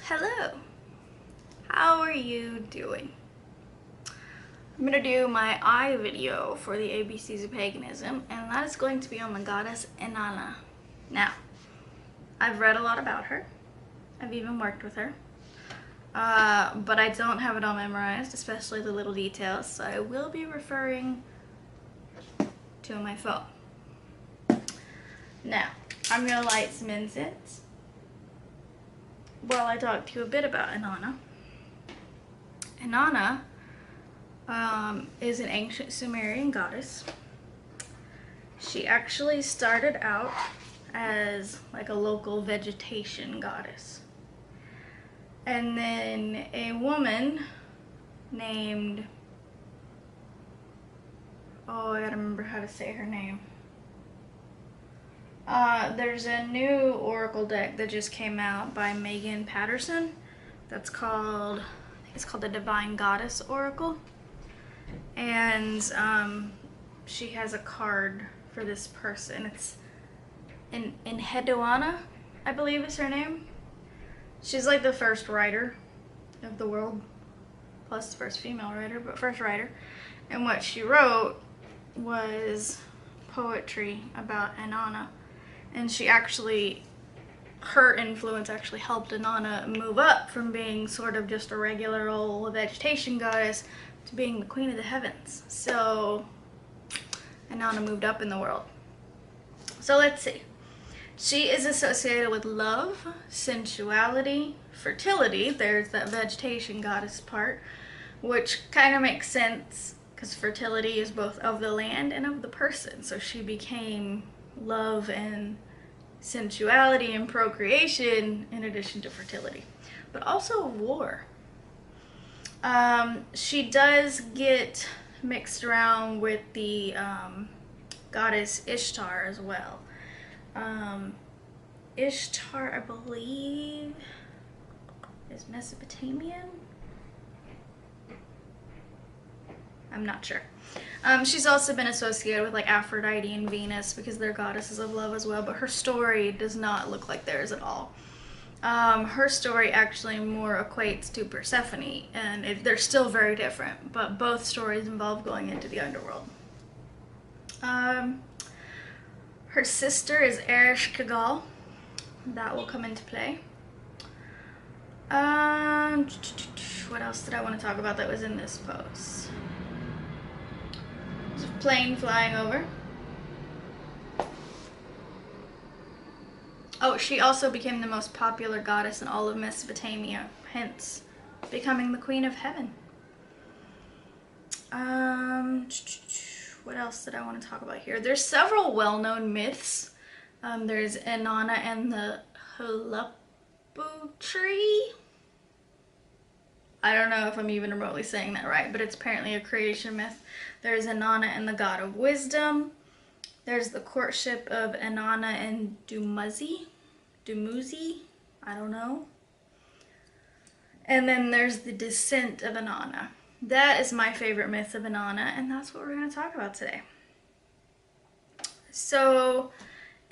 Hello, how are you doing? I'm gonna do my eye video for the ABCs of Paganism, and that is going to be on the goddess Inanna. Now, I've read a lot about her. I've even worked with her. But I don't have it all memorized, especially the little details, so I will be referring to my phone. Now, I'm gonna light some incense while I talk to you a bit about Inanna. Inanna is an ancient Sumerian goddess. She actually started out as like a local vegetation goddess. And then a woman named, oh, I gotta remember how to say her name. There's a new oracle deck that just came out by Meggan Watterson that's called, I think it's called the Divine Goddess Oracle. And she has a card for this person. It's Inanna, I believe is her name. She's like the first writer of the world, plus the first female writer, but first writer. And what she wrote was poetry about Inanna. And she actually, her influence actually helped Inanna move up from being sort of just a regular old vegetation goddess to being the queen of the heavens. So Inanna moved up in the world. So let's see. She is associated with love, sensuality, fertility. There's that vegetation goddess part, which kind of makes sense because fertility is both of the land and of the person. So she became love and sensuality and procreation in addition to fertility, but also war. She does get mixed around with the goddess Ishtar as well. Ishtar, I believe, is Mesopotamian. I'm not sure. She's also been associated with like Aphrodite and Venus because they're goddesses of love as well, but her story does not look like theirs at all. Her story actually more equates to Persephone, and they're still very different, but both stories involve going into the underworld. Her sister is Eresh Kigal. That will come into play. What else did I want to talk about that was in this post? There's a plane flying over. Oh, she also became the most popular goddess in all of Mesopotamia, hence becoming the queen of heaven. What else did I want to talk about here? There's several well-known myths. There's Inanna and the Hulapu tree. I don't know if I'm even remotely saying that right, but it's apparently a creation myth. There's Inanna and the god of wisdom. There's the courtship of Inanna and Dumuzi, I don't know. And then there's the descent of Inanna. That is my favorite myth of Inanna, and that's what we're going to talk about today. So,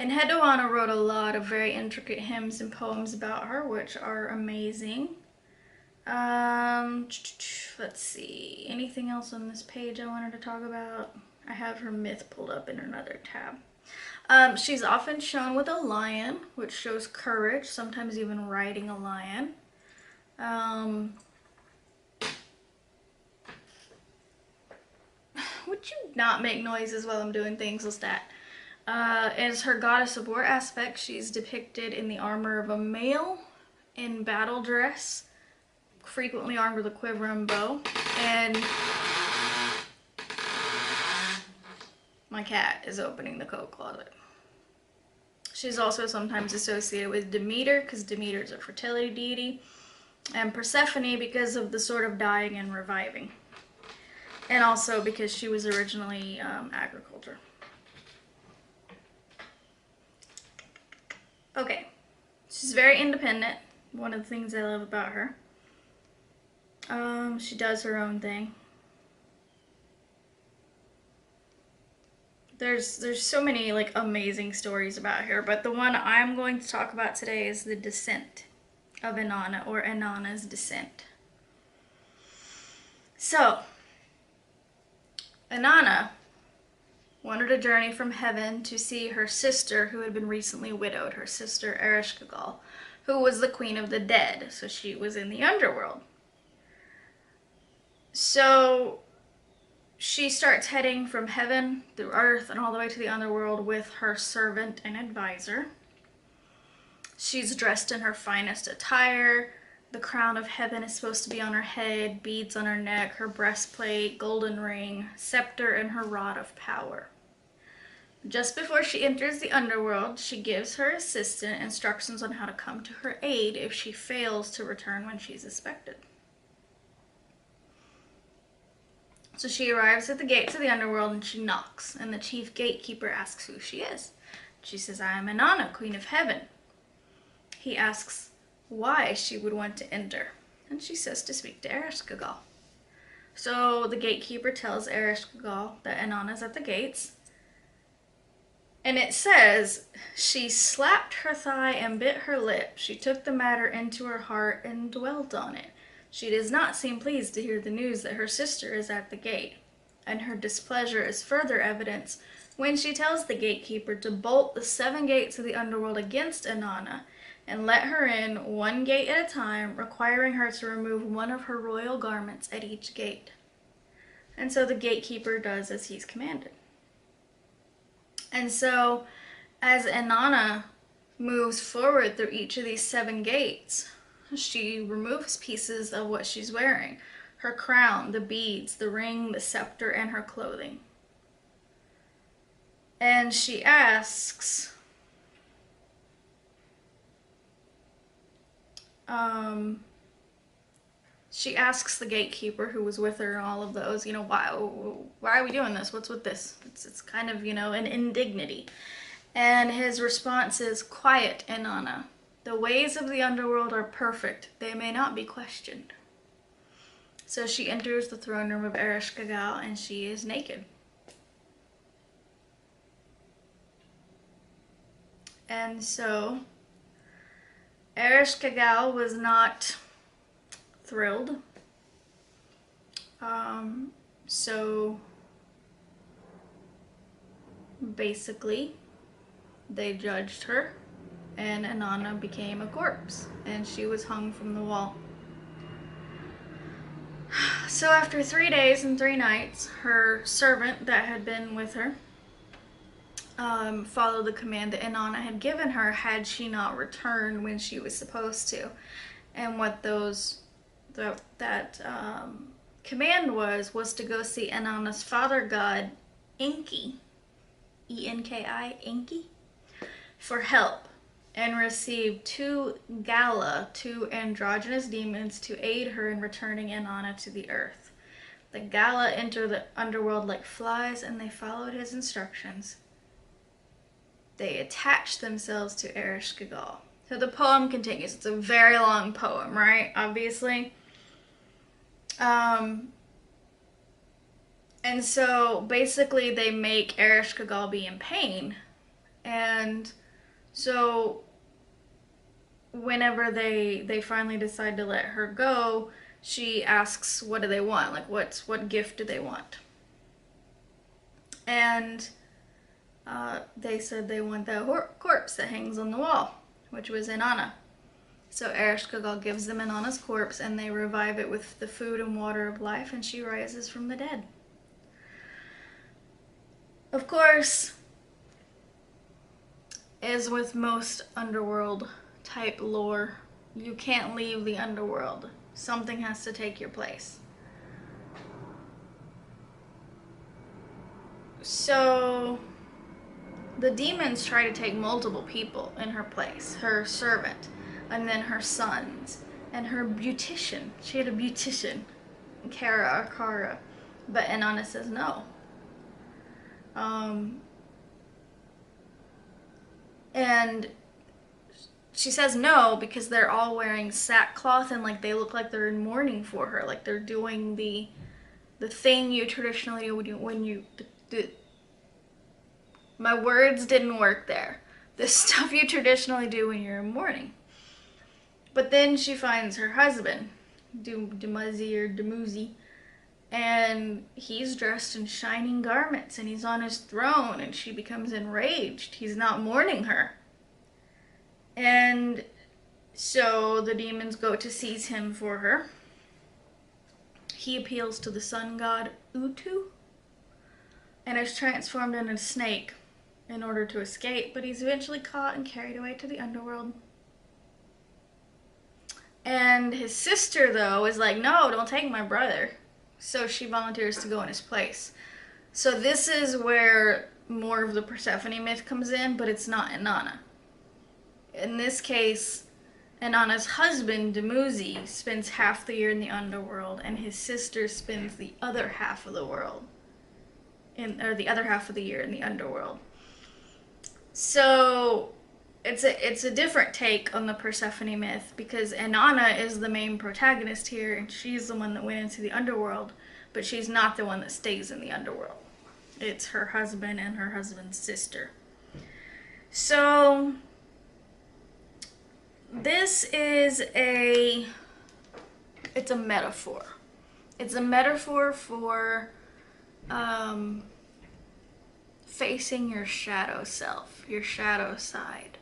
Inanna wrote a lot of very intricate hymns and poems about her, which are amazing. Let's see, anything else on this page I wanted to talk about? I have her myth pulled up in another tab. She's often shown with a lion, which shows courage, sometimes even riding a lion. Would you not make noises while I'm doing things with that? As her goddess of war aspect, she's depicted in the armor of a male in battle dress, frequently armed with a quiver and bow, and my cat is opening the coat closet. She's also sometimes associated with Demeter, because Demeter is a fertility deity, and Persephone because of the sort of dying and reviving, and also because she was originally agriculture. Okay, she's very independent, one of the things I love about her. She does her own thing. There's so many like amazing stories about her, but the one I'm going to talk about today is the descent. of Inanna, or Inanna's descent. So, Inanna wanted a journey from heaven to see her sister, who had been recently widowed, her sister Ereshkigal, who was the queen of the dead, so she was in the underworld. So she starts heading from heaven through earth and all the way to the underworld with her servant and advisor. She's dressed in her finest attire. The crown of heaven is supposed to be on her head, beads on her neck, her breastplate, golden ring, scepter, and her rod of power. Just before she enters the underworld, she gives her assistant instructions on how to come to her aid if she fails to return when she's expected. So she arrives at the gates of the underworld and she knocks, and the chief gatekeeper asks who she is. She says, "I am Inanna, queen of heaven." He asks why she would want to enter, and she says to speak to Ereshkigal. So the gatekeeper tells Ereshkigal that Inanna's at the gates. And it says, she slapped her thigh and bit her lip. She took the matter into her heart and dwelt on it. She does not seem pleased to hear the news that her sister is at the gate. And her displeasure is further evidence when she tells the gatekeeper to bolt the 7 gates of the underworld against Inanna and let her in one gate at a time, requiring her to remove one of her royal garments at each gate. And so the gatekeeper does as he's commanded. And so, as Inanna moves forward through each of these 7 gates, she removes pieces of what she's wearing. Her crown, the beads, the ring, the scepter, and her clothing. And she asks, the gatekeeper who was with her and all of those, why are we doing this? What's with this? It's kind of, an indignity. And his response is, "Quiet, Inanna. The ways of the underworld are perfect. They may not be questioned." So she enters the throne room of Ereshkigal and she is naked. And so Ereshkigal was not thrilled. So basically they judged her and Inanna became a corpse and she was hung from the wall. So after 3 days and 3 nights, her servant that had been with her followed the command that Inanna had given her had she not returned when she was supposed to. And what that command was to go see Inanna's father god, Enki, E-N-K-I, Enki, for help, and receive 2 Gala, 2 androgynous demons, to aid her in returning Inanna to the earth. The Gala enter the underworld like flies, and they followed his instructions. They attached themselves to Ereshkigal. So the poem continues. It's a very long poem, right? Obviously. And so basically they make Ereshkigal be in pain. And so whenever they finally decide to let her go, she asks, what do they want? Like, what gift do they want? And they said they want that corpse that hangs on the wall, which was Inanna. So Ereshkigal gives them Inanna's corpse, and they revive it with the food and water of life, and she rises from the dead. Of course, as with most underworld type lore, you can't leave the underworld. Something has to take your place. So the demons try to take multiple people in her place. Her servant, and then her sons, and her beautician. She had a beautician, Kara. But Inanna says no. And she says no because they're all wearing sackcloth and like they look like they're in mourning for her, like they're doing the thing you traditionally do when you my words didn't work there. The stuff you traditionally do when you're in mourning. But then she finds her husband, Dumuzi, and he's dressed in shining garments, and he's on his throne, and she becomes enraged. He's not mourning her. And so the demons go to seize him for her. He appeals to the sun god Utu and is transformed into a snake in order to escape, but he's eventually caught and carried away to the underworld. And his sister, though, is like, no, don't take my brother. So she volunteers to go in his place. So this is where more of the Persephone myth comes in, but it's not Inanna. In this case, Inanna's husband, Dumuzi, spends half the year in the underworld, and his sister spends the other half of the year in the underworld. So it's a different take on the Persephone myth, because Inanna is the main protagonist here, and she's the one that went into the underworld, but she's not the one that stays in the underworld. It's her husband and her husband's sister. So this is it's a metaphor. It's a metaphor for facing your shadow self, your shadow side.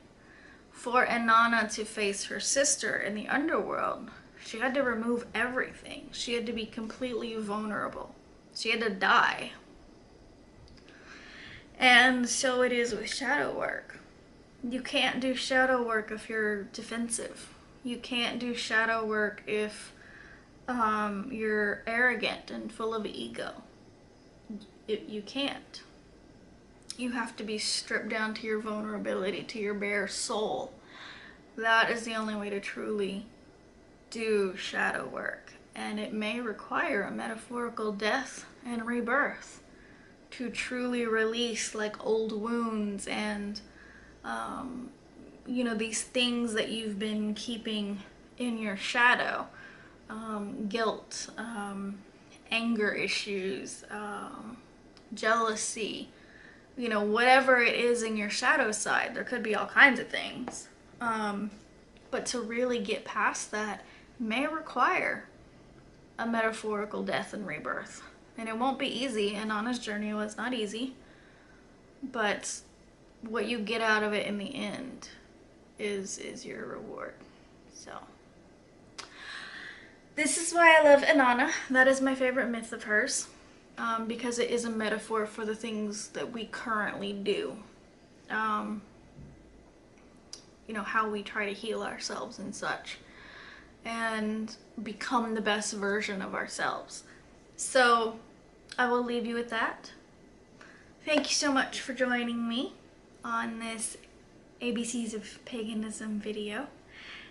For Inanna to face her sister in the underworld, she had to remove everything. She had to be completely vulnerable. She had to die. And so it is with shadow work. You can't do shadow work if you're defensive. You can't do shadow work if you're arrogant and full of ego. You can't. You have to be stripped down to your vulnerability, to your bare soul. That is the only way to truly do shadow work. And it may require a metaphorical death and rebirth to truly release like old wounds and these things that you've been keeping in your shadow. Guilt, anger issues, jealousy, whatever it is in your shadow side. There could be all kinds of things. But to really get past that may require a metaphorical death and rebirth. And it won't be easy. Inanna's journey was not easy. But what you get out of it in the end is your reward. So this is why I love Inanna. That is my favorite myth of hers. Because it is a metaphor for the things that we currently do. How we try to heal ourselves and such. And become the best version of ourselves. So I will leave you with that. Thank you so much for joining me on this ABCs of Paganism video.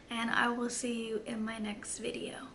And I will see you in my next video.